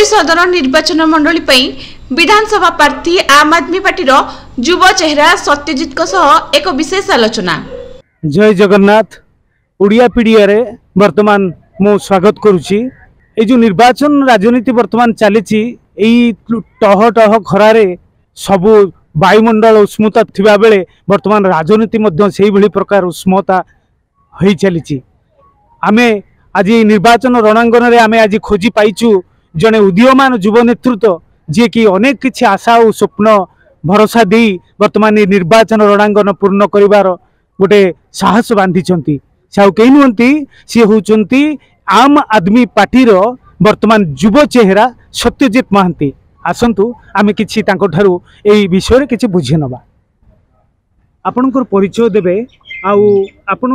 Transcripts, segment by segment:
सदर निर्वाचन मंडली विधानसभा प्रार्थी आम आदमी पार्टी युव चेहरा सत्यजित एक विशेष आलोचना। जय जगन्नाथ। ओडिया पीडिया रे वर्तमान मु स्वागत करुची। ए जो निर्वाचन राजनीति वर्तमान चली टह टह खरारे सबु वायुमंडल उष्मता थिबा बेले वर्तमान राजनीति मध्य सेही भली प्रकार उष्मता होई चली। आमे आज निर्वाचन रणांगन रे आमे आज खोजी पाइचु जने उदीयमान युव नेतृत्व जे कि अनेक किछि आशा और स्वप्न भरोसा दे वर्तमान निर्वाचन रणांगन पूर्ण करिवार गोटे साहस बांधिचंती। से कहीं नुहंती, सी होचंती आम आदमी पार्टीर वर्तमान युव चेहरा सत्यजित महांती। आसंतु आमे किछि तांको ठारू एई विषय रे किछि बुझी नबा। आपनकर परिचय देबे आउ आपण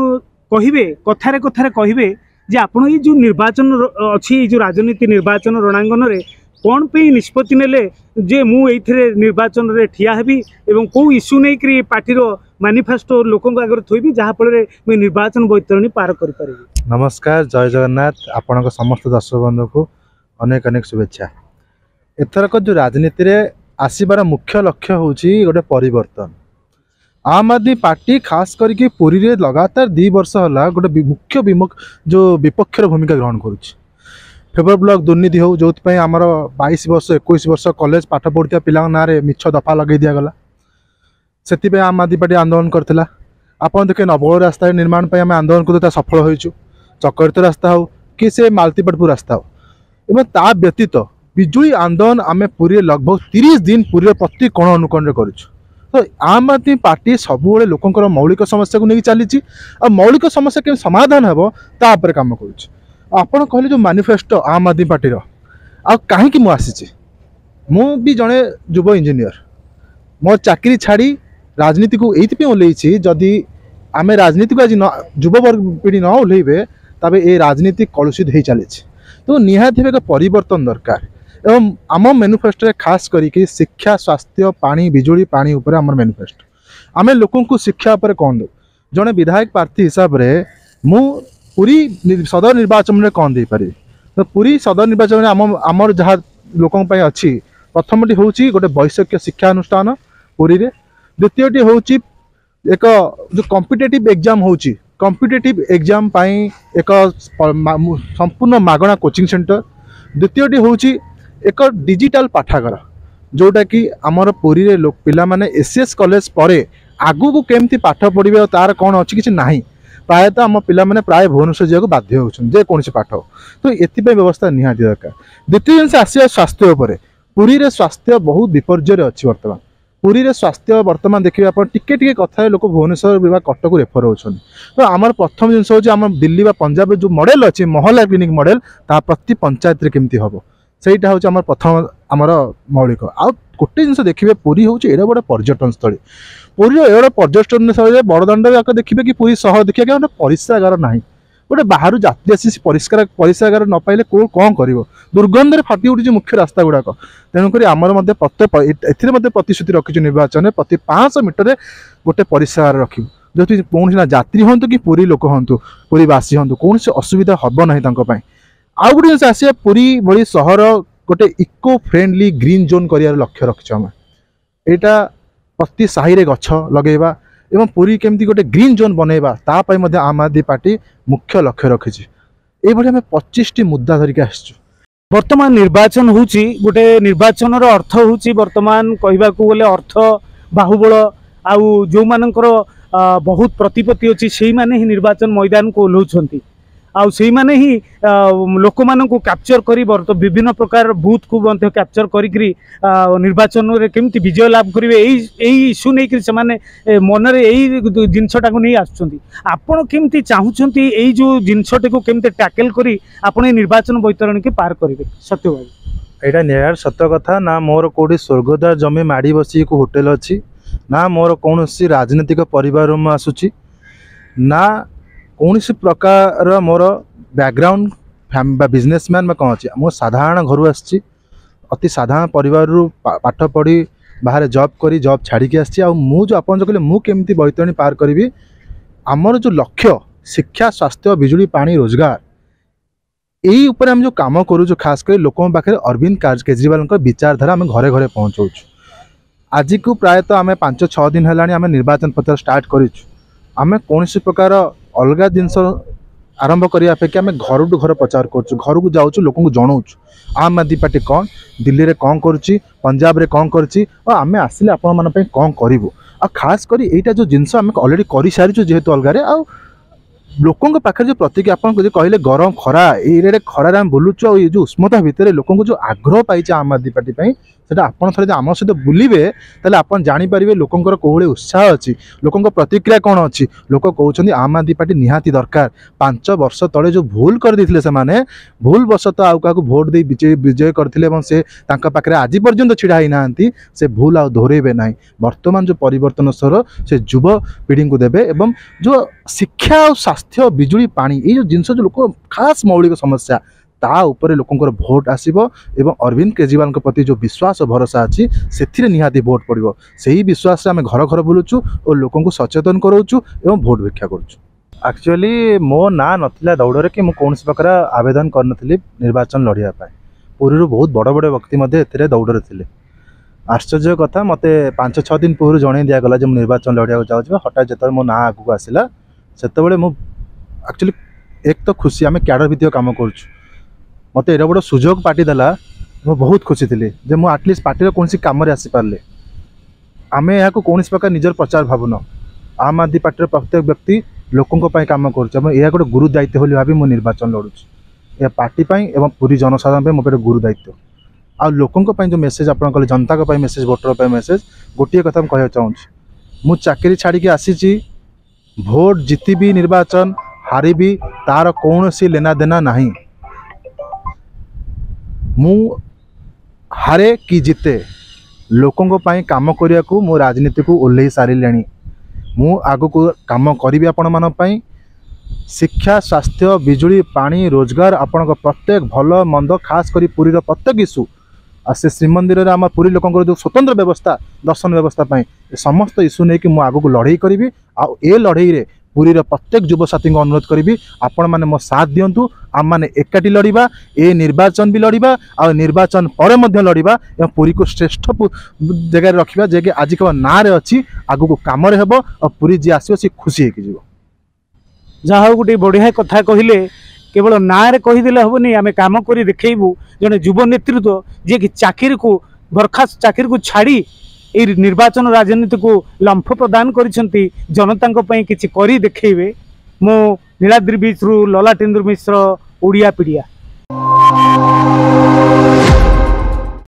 कहिबे कथारे कथारे कहिबे जे आपण ये जो निर्वाचन अच्छी जो राजनीति निर्वाचन रणांगन रे कौन पे निष्पत्ति नेले जे मु एइथरे निर्वाचन रे ठिया हेबी एवं को इश्यू नै करी पार्टी रो मैनिफेस्टो लोकन आगे थोइबी जहा फल रे मैं निर्वाचन बैतरणी पार करि परिबी। नमस्कार, जय जगन्नाथ। आपनक समस्त दर्शक बंधु को अनेक अनेक शुभेच्छा। एथरक जो राजनीति रे आसीबार मुख्य लक्ष्य होची गोटे परिवर्तन। आम आदमी पार्टी खास करके पुरी रे लगातार 2 वर्ष होला गोटे मुख्य जो विपक्षर भूमिका ग्रहण करुच्ची। फेबर ब्लॉक दुर्नीति हो जो आमर 22 वर्ष 21 वर्ष कॉलेज पाठ पढ़ुवा पिला ना मिछ दफा लगे दिगला से आम आदमी पार्टी आंदोलन करथिला। आपन देखे नवगढ़ रास्ता निर्माण पर आम आंदोलन करते सफल होइछु। चक्रित रास्ता हो कि से मालतीपाटपुर रास्ता हो एवं ता व्यतीत बिजुली आंदोलन आम पुरी लगभग 30 दिन पुरी प्रति कोण अनुकोण करुछु। तो आम आदमी पार्टी सबुबले लोकंकर मौलिक समस्या को नहीं चली और मौलिक समस्या के समाधान हे तापर काम करुच्छ। आपड़ कहले जो मैनिफेस्टो आम आदमी पार्टी आ कहीं मुझे मु भी जड़े युव इंजीनियर मो चाकरी छाड़ी राजनीति को ये ओल्लैछि। जदि आम राजनीति को आज युव पीढ़ी न ओल्लैबे तबे ये राजनीति कलुषित हो चली। तो निहाती एक परिवर्तन दरकार एवं आम मैनिफेस्टो खास करके शिक्षा स्वास्थ्य पानी बिजुली पानी उपर आम मैनिफेस्टो आम लोक को शिक्षा उपर कौन दो जड़े विधायक प्रार्थी हिसाब से मु पूरी सदर निर्वाचन में कौन दे पारि। तो पूरी सदर निर्वाचन में आमर जहाँ लोकों अच्छी प्रथमटी हूँ गोटे वैषयिक शिक्षा अनुष्ठान पुरी रे। द्वितीयटी हूँ एक जो कॉम्पिटिटिव एग्जाम होची कॉम्पिटिटिव एग्जाम पाई एक संपूर्ण मागणा कोचिंग सेंटर। द्वितीयटी हूँ एक डिजिटल पाठागार जोटा कि आमर पुरी रे लोक पिला माने एसएस कॉलेज पर आगु को केमती पाठ पढ़े तार कौन अच्छी किसी ना प्रायतः आम पिला माने प्राय भुवनेश्वर जाक बाध्य होजे कौन पाठ। तो ये व्यवस्था निहाती दरकार। द्वितीय जिन आसिया स्वास्थ्य उपर पुरी रे स्वास्थ्य बहुत विपर्य अच्छी। बर्तमान पुरी रे स्वास्थ्य बर्तमान देखिए आप टिके कथा लोक भुवनेश्वर कटक रेफर होती। तो आमर प्रथम जिनस हूँ दिल्ली व पंजाब जो मॉडल अच्छी महला क्लिनिक मॉडल ता प्रति पंचायत केमती हम सहीटा हूँ आम प्रथम आमर मौलिक। आ गोटे जिन देखिए पुरी हूँ एड़ा गोटे पर्यटन स्थली। पुरी एड़ा पर्यटन स्थली बड़दाण्ड जाक देखिए कि पुरी सहर देखिए गोटे परिस्रागार ना गोटे बाहर जाती आसी परिष्कार परिस्रागार न पाइले कौन कर दुर्गंधे फाटी उठी मुख्य रास्ता गुड़ाक। तेणुक आमर प्रत्येक प्रतिश्रुति रखी निर्वाचन में प्रति 500 मीटर गोटे परिस्रागार रखी जो कौन ना यात्री हूँ कि पुरी लोक हूँ पुरीवासी हूँ कौन असुविधा हम ना। आउ गोटे जिन आसिया पुरी भली सहर गोटे इको फ्रेंडली ग्रीन जोन कर लक्ष्य रखीच आम यहाँ प्रति साहि रे गछ लगेवा एवं पुरी केमती गोटे ग्रीन जोन बनइबा तापाई मध्य आम आदमी पार्टी मुख्य लक्ष्य रखी। ये आम 25टी मुद्दा धरिक आसचु। वर्तमान निर्वाचन होची गोटे निर्वाचन अर्थ होची वर्तमान कहबाकू गले अर्थ बाहुबल आउ जो मानकर बहुत प्रतिपत्ति अच्छी से माने ही निर्वाचन मैदान को ओह्लौछंती आउ से माने ही लोक मान को कैप्चर करी विभिन्न प्रकार बूथ को कैप्चर करी निर्वाचन रे केमती विजय लाभ करेंगे यही इश्यू नहीं से मन में यही जिनसटा को नहीं आसुँच। आपण केमती चाहूँगी यही जो जिनसटी को केमती टैकल करी आपण निर्वाचन बैतरणी के पार करेंगे। सत्यभागी यहाँ निराट सत्य कथा ना मोर कौटी स्वर्गद्वार जमी माड़ी बसी को होटेल अच्छी ना मोर कौन राजनीतिक परिवार में आसूची ना कौन प्रकार मोर बैकग्राउंड बिजनेसमैन में कौन अच्छी मो साधारण घर आसी अति साधारण परिवार पाठ पढ़ी बाहर जॉब करी जॉब छाड़ी आसी मु जो आप कहले मु केमती बैतरणी पार करी आमर जो लक्ष्य शिक्षा स्वास्थ्य बिजुली पानी रोजगार यही ऊपर आम जो कम करूँ खास कर लोक पाखे अरविंद केजरीवाल विचारधारा आम घरे घरे पहुँचाऊँ। आज को प्रायतः आम 5-6 दिन है आम निर्वाचन प्रचार स्टार्ट करें कौन प्रकार अलग जिनस आरंभ करने अपेक्षा आम घर टू घर प्रचार कर घर को जाऊँ लोक जनाऊँ आम आदमी पार्टी कौन दिल्ली में कौन करुच्ची पंजाब में कौन करुच्ची और आम आसिले आपण कौन करूँ आ खास कर यहाँ जो जिनस आम अलरेडी कर सारी जेहेतु अलग आ लोकों पाखे जो प्रतिक्रिया आप कहले गरम खरा ये खरार आम बुलुचु और ये जो उष्मता भितर लोक जो आग्रह पाई आम आदमी पार्टी सेटा आप थे आम सहित बुलिबे ताले आप जानीपारे लोकंर कौन उत्साह अच्छी लोकों प्रतिक्रिया कौन अच्छी लोक कहते आम आदमी पार्टी निहाती दरकार 5 वर्ष तले जो भूल कर देथिले से माने भूल वशतः आउ का भोट दे विजय करथिले से पाखे आज पर्यंत छिड़ा ही नांती से भूल आ दोहरेबे नहीं वर्तमान जो परिवर्तन स्वर से युव पीढ़ी को देवे एवं जो शिक्षा और स्वास्थ्य बिजुली पानी ये जो जिनस जो लोक खास मौलिक समस्या ता उपरे लोकंर भोट आसीबो एवं अरविंद केजरीवाल प्रति जो विश्वास और भरोसा अच्छी से निहाती भोट पड़ो से ही विश्वास आम घर घर बुलुचु और लोक सचेतन कराऊँ एवं भोट भिक्षा करुँ। एक्चुअली मो ना नथिला दौड़ कि मुझे कौन प्रकार आवेदन करनी निर्वाचन लड़िया पूर्व बहुत बड़ बड़ व्यक्ति दौड़ थे आश्चर्य कथा मत 5-6 दिन पूर्व जन दिगला जो निर्वाचन लड़िया जाऊँ हठात जो मो ना आगू आसला से एक्चुअली एक तो खुशी आम क्याडर भित्तिक काम करुँ मत एडा बड़ सुजोग पार्टी देला मु बहुत खुशी थी जे मु आटलिस्ट पार्टी कौन कम आसीपारे आम यहाँ कौन प्रकार निजर प्रचार भावुन आम आदमी पार्टी प्रत्येक व्यक्ति लोकों कम कर यह गोटे गुरु दायित्व भावी मुझे निर्वाचन लड़ुँ यह पार्टी एवं पूरी जनसाधारण मो गुरु दायित्व आ लोकों जो मेसेज आप कहले जनता मेसेज भोटर मेसेज गोटे कथा कह चाहूँ मु चाकरी छाड़ी आसी भोट जीतबी निर्वाचन हारिबी तार कौन लेना देना नहीं मु हारे कि जिते लोकों काम करने को मो राजनीति को ओल्लई सारे मु आग को काम करी आपण मान शिक्षा स्वास्थ्य बिजुली पानी रोजगार आपण प्रत्येक भल मंद खास करी पुरीर प्रत्येक इश्यू आ से श्रीमंदिर आम पुरी लोकों जो स्वतंत्र व्यवस्था दर्शन व्यवस्था समस्त इश्यू नहीं कि मु आग को लड़ाई करी आ लड़ाई रे पुरी प्रत्येक युवसाथी को अनुरोध करी आपण मैंने मो साथ दिंतु आम मैंने एकाठी लड़िबा ए निर्वाचन भी लड़िबा आ निर्वाचन पर लड़िबा एवं पुरी को श्रेष्ठ जगह रखा जे आज केवल ना रे अच्छी आगु को काम हेब और पुरी जी आसो सी खुशी होगी जहाँ गोटे बढ़िया कथा कहले केवल ना रे कहीदेले हेनी आम कम कर देखू जड़े युव नेतृत्व जी कि चाकरी को बरखास्त चाकरी को छाड़ी ये निर्वाचन राजनीति को लंफ प्रदान करिसेंती जनता किछि करी देखैबे। मो नीलाद्रि बीच रु ललाटेन्द्र मिश्र ओडिया पीडिया।